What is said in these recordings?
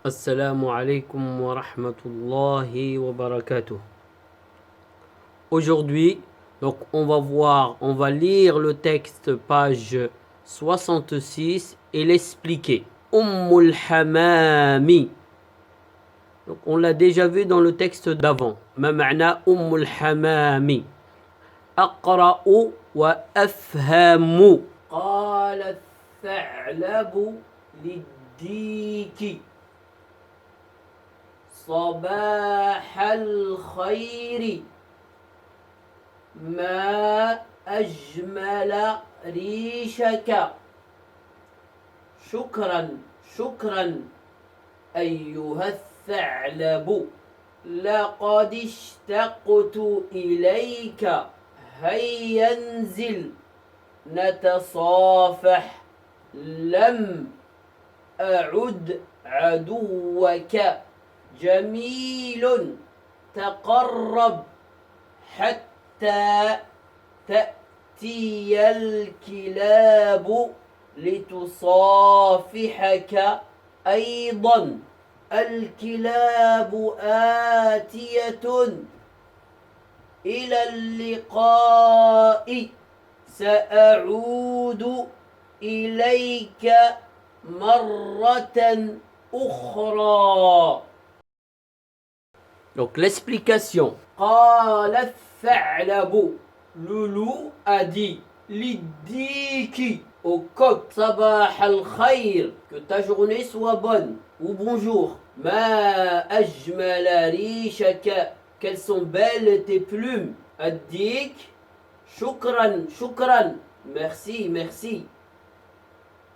Assalamu alaikum wa rahmatullahi wa barakatuh. Aujourd'hui, on va lire le texte page 66 et l'expliquer. Ummul Hamami. Donc on l'a déjà vu dans le texte d'avant. Ma ma'na Ummul Hamami. Aqra'u wa afhamu. Qala al-tha'labu lid-diki. صباح الخير ما أجمل ريشك شكرا شكرا أيها الثعلب لقد اشتقت إليك هيا انزل نتصافح لم أعد عدوك جميل تقرب حتى تأتي الكلاب لتصافحك أيضا الكلاب آتية إلى اللقاء سأعود إليك مرة أخرى. Donc l'explication. Qala al-tha'labu. Le loup a dit. L'idiki. Au coq. Sabah al-khayr. Que ta journée soit bonne. Ou bonjour. Ma ajmala rishaka. Quelles sont belles tes plumes. Addik. Shukran. Shukran. Merci. Merci.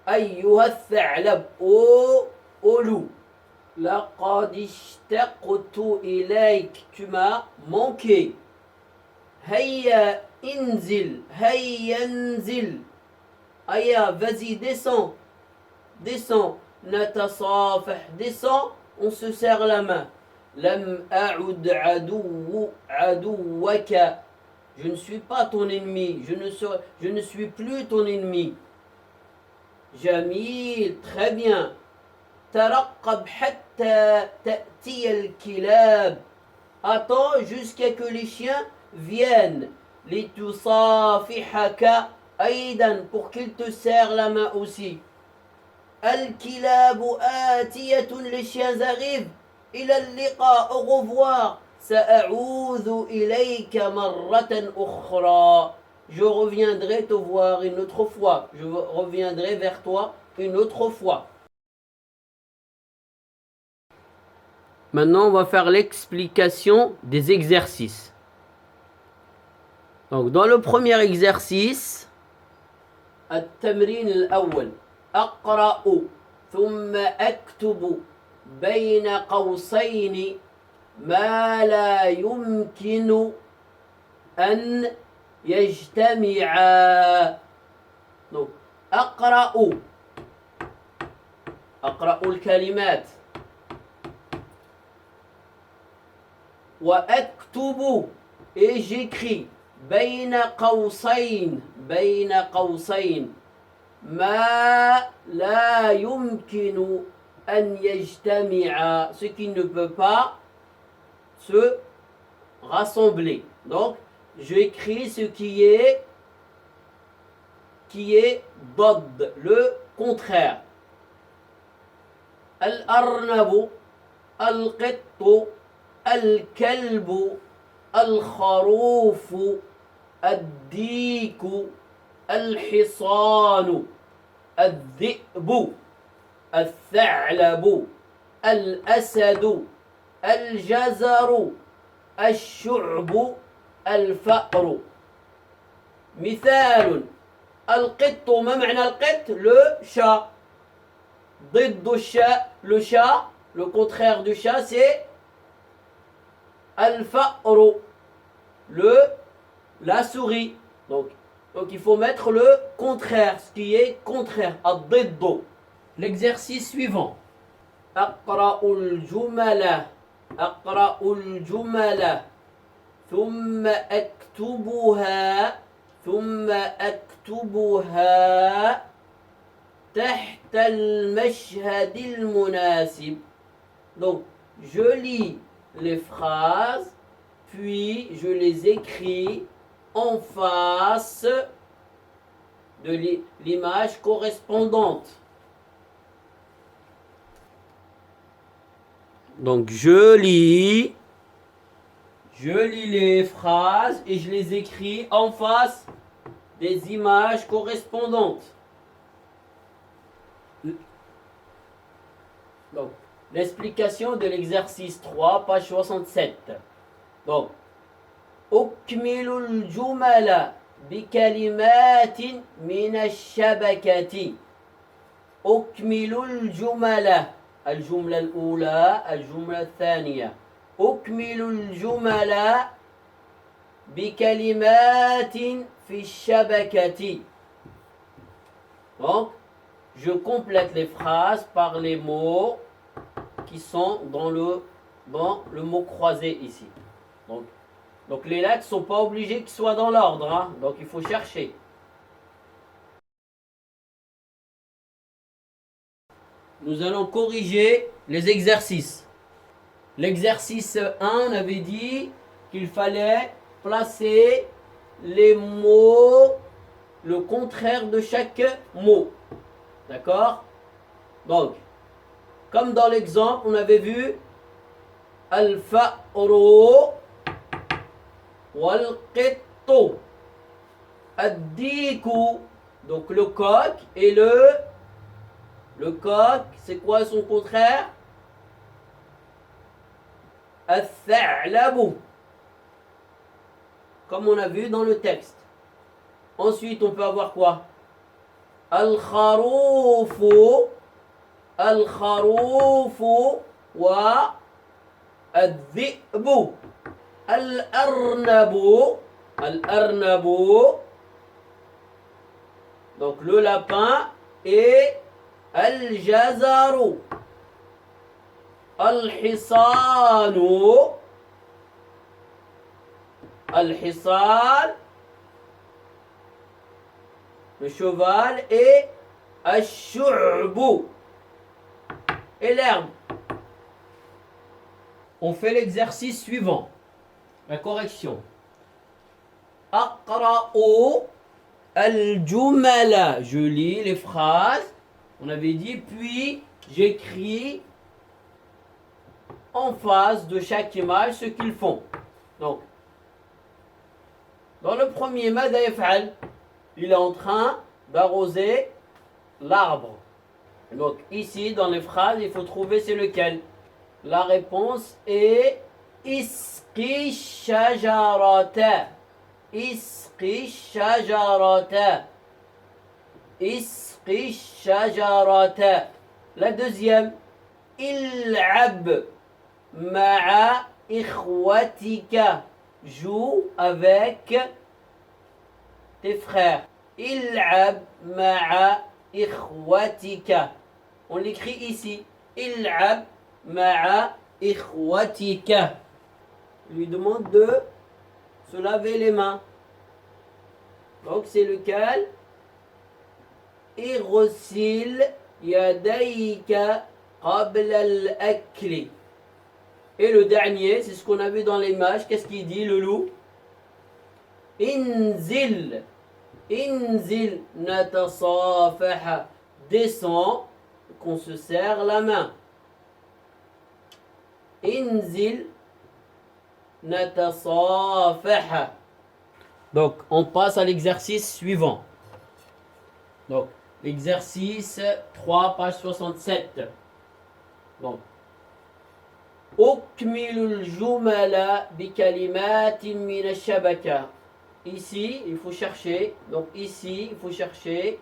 Ayyuha al-tha'lab. Ô loup. لقد اشتقت إليك. Tu m'as manqué. هيا انزل. هيا انزل. Aya, vas-y, descends. Descends. نتصافح. Descends. On se serre la main. لم أعد عدوك. Je ne suis pas ton ennemi. Je ne suis plus ton ennemi. Jamil, très bien. ترقب حتى تأتي الكلاب. Attends jusqu'à que les chiens viennent. لتصافحك أيضا. Pour qu'ils te serrent la main aussi. الكلاب آتية. Les chiens arrivent. إلى اللقاء. Au revoir. سأعود إليك مرة أخرى. Je reviendrai te voir une autre fois. Je reviendrai vers toi une autre fois. Maintenant, on va faire l'explication des exercices. Donc, dans le premier exercice, التمرين الأول أقرأ ثم أكتب بين قوسين ما لا يمكن أن يجتمعا. Donc, أقرأ الكلمات. وأكتب et j'écris. بين قوسين ما لا يمكن أن يجتمع. Ce qui ne peut pas se rassembler. Donc, j'écris ce qui est ضد, le contraire. الأرنب القط الكلب الخروف الديك الحصان الذئب الثعلب الأسد الجزر الشعب الفأر. مثال. القط. ما معنى القط؟ le chat. ضد الشاء. le chat. Le contraire du chat c'est Al-Fa'ru, la souris. Donc il faut mettre le contraire, ce qui est contraire. Ad-diddu. L'exercice suivant. Aqra'ul jumala. ثم أكتبها تحت المشهد المناسب. Donc, je lis les phrases, puis je les écris en face de l'image correspondante. Donc, je lis les phrases et je les écris en face des images correspondantes. Donc, l'explication de l'exercice 3, page 67. Donc, أكمل الجمل بكلمات من الشبكة. أكمل الجمل، الجملة الأولى، الجملة الثانية. أكمل الجمل بكلمات في الشبكة. Donc, je complète les phrases par les mots qui sont dans le mot croisé ici. Donc les lettres ne sont pas obligées qu'ils soient dans l'ordre, hein? Donc il faut chercher. Nous allons corriger les exercices. L'exercice 1, on avait dit qu'il fallait placer les mots, le contraire de chaque mot. D'accord? Donc, comme dans l'exemple, on avait vu Al-fa'ru wal-qittu. Ad-diku. Donc le coq et le coq, c'est quoi son contraire? Al-tha'labu. Comme on a vu dans le texte. Ensuite, on peut avoir quoi? Al-kharoufu. Al-kharoufu wa ad-dhi'bu. Al-arnabu. Al-arnabu. Donc le lapin et al-jazaru. Al-hisanu. Al-hisan. Le cheval et al-shu'bu. Et l'herbe. On fait l'exercice suivant. La correction. Aqra'u al-jumala. Je lis les phrases. On avait dit, puis j'écris en face de chaque image ce qu'ils font. Donc, dans le premier, ماذا يفعل? Il est en train d'arroser l'arbre. Donc ici, dans les phrases, il faut trouver c'est lequel. La réponse est isqi shajarata. Isqi shajarata. Isqi shajarata. La deuxième, il'ab ma'a ikhwatika. Joue avec tes frères. Il'ab ma'a ikhwatika. On l'écrit ici. Il'ab ma'a ikhwatika. Il lui demande de se laver les mains. Donc c'est lequel? Irsil yadayka qabla al-akli. Et le dernier, c'est ce qu'on a vu dans l'image. Qu'est-ce qu'il dit, le loup? Inzil. Inzil natasafaha. Descend, qu'on se serre la main. Inzil natasafaha. Donc, on passe à l'exercice suivant. Donc, l'exercice 3, page 67. Donc, أكمل الجمل بكلمات من الشبكة. Ici, il faut chercher. Donc ici, il faut chercher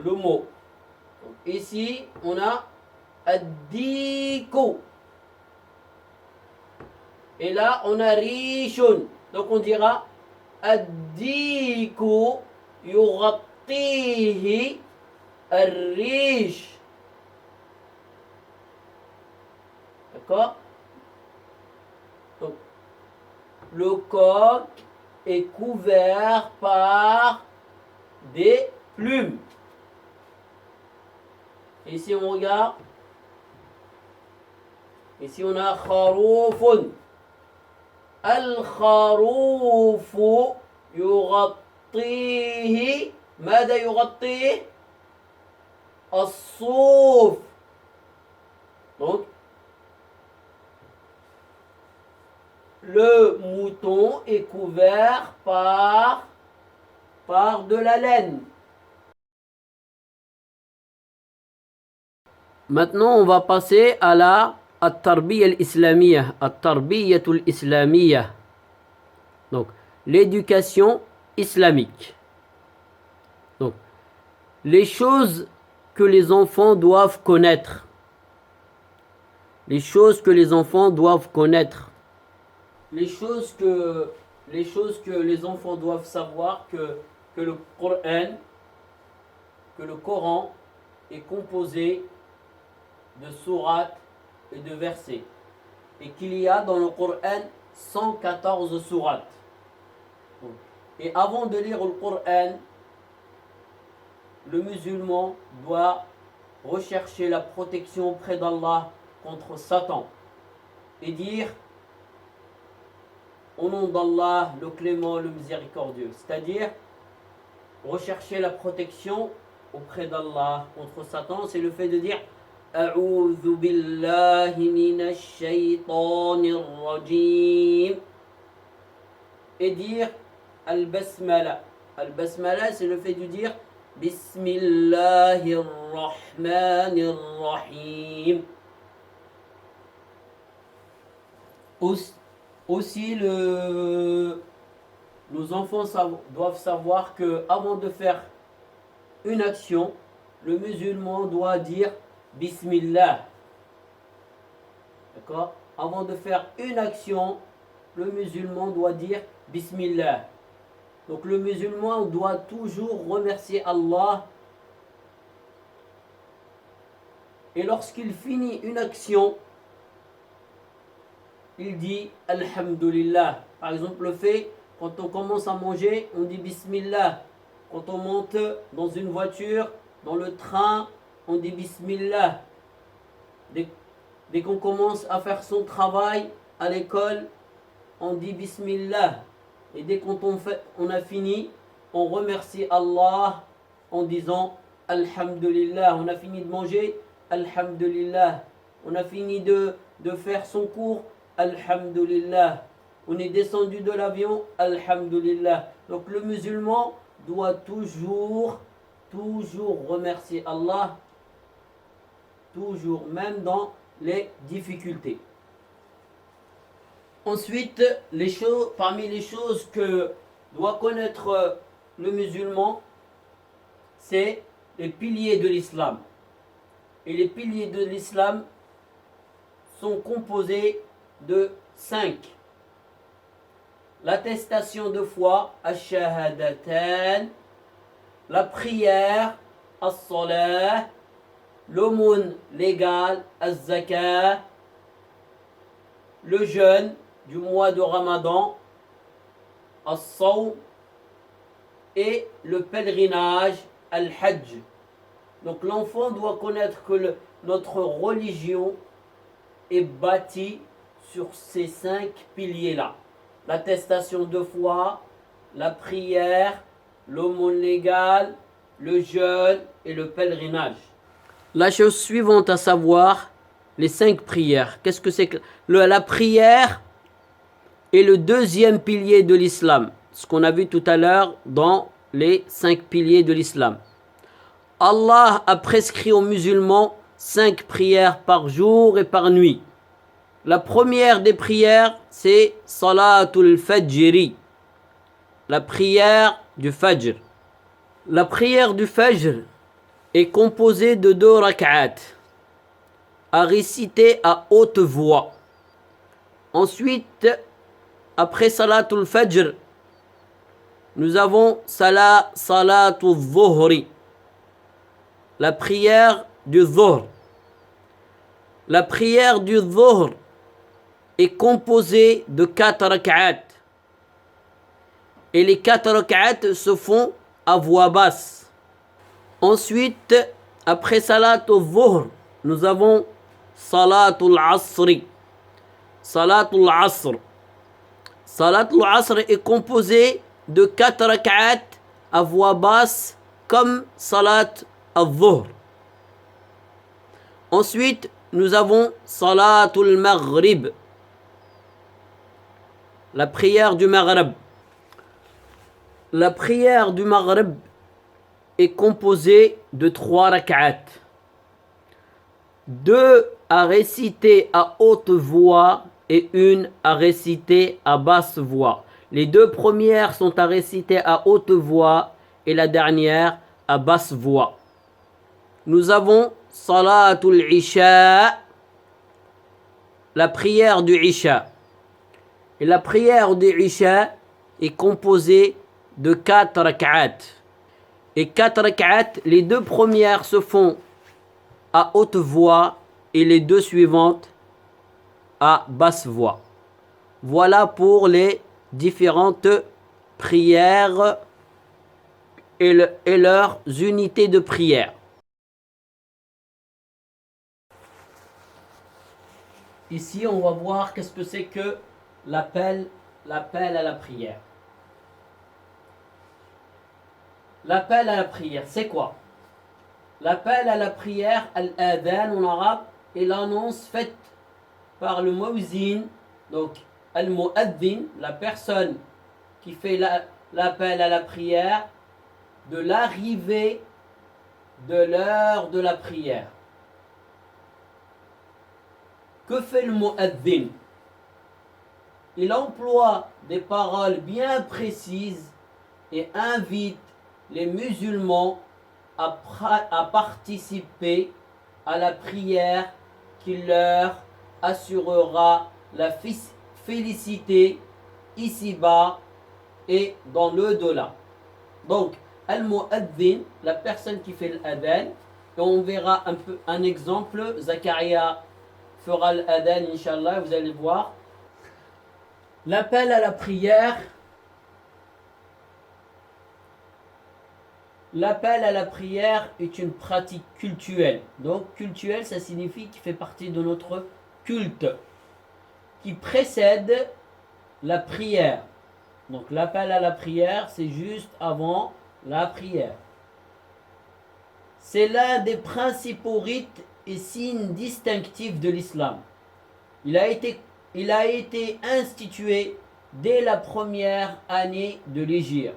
le mot. Donc, ici, on a addiku. Et là, on a rishun. Donc on dira addiku yughatihi ar-rish. D'accord? Donc, le coq est couvert par des plumes. Et si on regarde, Ici on a kharoufun. الخروف يغطيه ماذا يغطيه؟ الصوف. Donc le mouton est couvert par de la laine. Maintenant, on va passer à la التربية الإسلامية التربية الإسلامية. Donc, l'éducation islamique. Donc, les choses que les enfants doivent connaître. Les choses que les enfants doivent connaître. Les choses que les enfants doivent savoir que le Coran est composé de sourates et de versets, et qu'il y a dans le Coran 114 sourates. Et avant de lire le Coran, le musulman doit rechercher la protection auprès d'Allah contre Satan et dire au nom d'Allah, le clément, le miséricordieux, c'est-à-dire rechercher la protection auprès d'Allah contre Satan, c'est le fait de dire أعوذ بالله من الشيطان الرجيم et dire al-basmala. Al-basmala, c'est le fait de dire Bismillahir Rahmanir Rahim. Aussi, nos enfants doivent savoir que avant de faire une action, le musulman doit dire Bismillah. D'accord? Avant de faire une action, le musulman doit dire Bismillah. Donc le musulman doit toujours remercier Allah. Et lorsqu'il finit une action, il dit Alhamdulillah. Par exemple, le fait, quand on commence à manger, on dit Bismillah. Quand on monte dans une voiture, dans le train, on dit Bismillah. Dès qu'on commence à faire son travail à l'école, on dit Bismillah. Et dès qu'on a fini, on remercie Allah en disant Alhamdulillah. On a fini de manger, Alhamdulillah. On a fini de faire son cours, Alhamdulillah. On est descendu de l'avion, Alhamdulillah. Donc le musulman doit toujours remercier Allah. Toujours, même dans les difficultés. Ensuite, parmi les choses que doit connaître le musulman, c'est les piliers de l'islam. Et les piliers de l'islam sont composés de 5. L'attestation de foi, ash-shahadatan, la prière, as-salah, l'aumône légale, az-zakah, le jeûne du mois de Ramadan, as-sawm, et le pèlerinage, al-hajj. Donc l'enfant doit connaître que notre religion est bâtie sur ces 5 piliers-là. L'attestation de foi, la prière, l'aumône légale, le jeûne et le pèlerinage. La chose suivante à savoir, les 5 prières. Qu'est-ce que c'est que la prière est le deuxième pilier de l'islam. Ce qu'on a vu tout à l'heure dans les 5 piliers de l'islam. Allah a prescrit aux musulmans 5 prières par jour et par nuit. La première des prières, c'est Salatul Fajri, la prière du Fajr. La prière du Fajr est composée de 2 rak'at à réciter à haute voix. Ensuite, après Salatul Fajr, nous avons Salatul Dhuhri, la prière du Dhuhr. La prière du Dhuhr est composée de 4 rak'at. Et les 4 rak'at se font à voix basse. Ensuite, après Salatul Dhuhr, nous avons Salatul Asri. Salatul Asr. Salatul Asr est composé de 4 rak'at à voix basse comme Salat al-Dhuhr. Ensuite, nous avons Salatul Maghrib, la prière du Maghrib. La prière du Maghrib est composée de 3 rak'at. 2 à réciter à haute voix et 1 à réciter à basse voix. Les 2 premières sont à réciter à haute voix et la dernière à basse voix. Nous avons Salatul Isha, la prière du Isha. Et la prière du Isha est composée de 4 rak'at. Et 4 rak'at, les 2 premières se font à haute voix et les 2 suivantes à basse voix. Voilà pour les différentes prières et leurs unités de prière. Ici, on va voir qu'est-ce que c'est que l'appel à la prière. L'appel à la prière, c'est quoi? L'appel à la prière, al-adhan en arabe, est l'annonce faite par le muezzin, donc al-mu'adhin, la personne qui fait l'appel à la prière, de l'arrivée de l'heure de la prière. Que fait le mu'adhin? Il emploie des paroles bien précises et invite les musulmans à participer à la prière qui leur assurera la félicité ici-bas et dans l'au-delà. Donc, al-mu'adhin, la personne qui fait l'adhan, et on verra un exemple. Zakaria fera l'adhan, Inch'Allah, vous allez voir. L'appel à la prière. L'appel à la prière est une pratique cultuelle. Donc, cultuelle, ça signifie qu'il fait partie de notre culte, qui précède la prière. Donc, l'appel à la prière, c'est juste avant la prière. C'est l'un des principaux rites et signes distinctifs de l'islam. Il a été institué dès la première année de l'Hégire.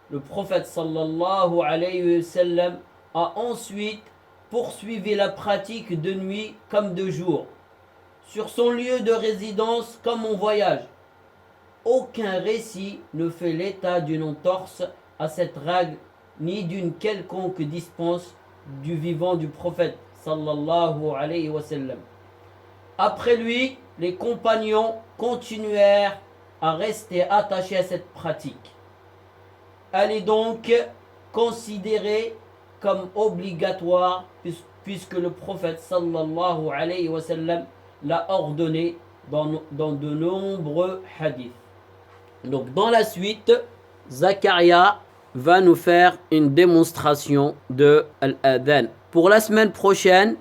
Le prophète sallallahu alayhi wa sallam a ensuite poursuivi la pratique de nuit comme de jour, sur son lieu de résidence comme en voyage. Aucun récit ne fait l'état d'une entorse à cette règle ni d'une quelconque dispense du vivant du prophète sallallahu alayhi wa sallam. Après lui, les compagnons continuèrent à rester attachés à cette pratique. Elle est donc considérée comme obligatoire puisque le prophète sallallahu alayhi wa sallam l'a ordonné dans de nombreux hadiths. Donc dans la suite, Zakaria va nous faire une démonstration de l'adhan. Pour la semaine prochaine,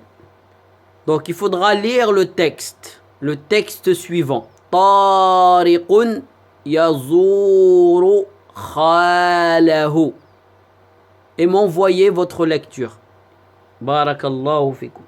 donc il faudra lire le texte suivant. Tariqun yazuru khalahu. Et m'envoyer votre lecture. Barakallahu fikum.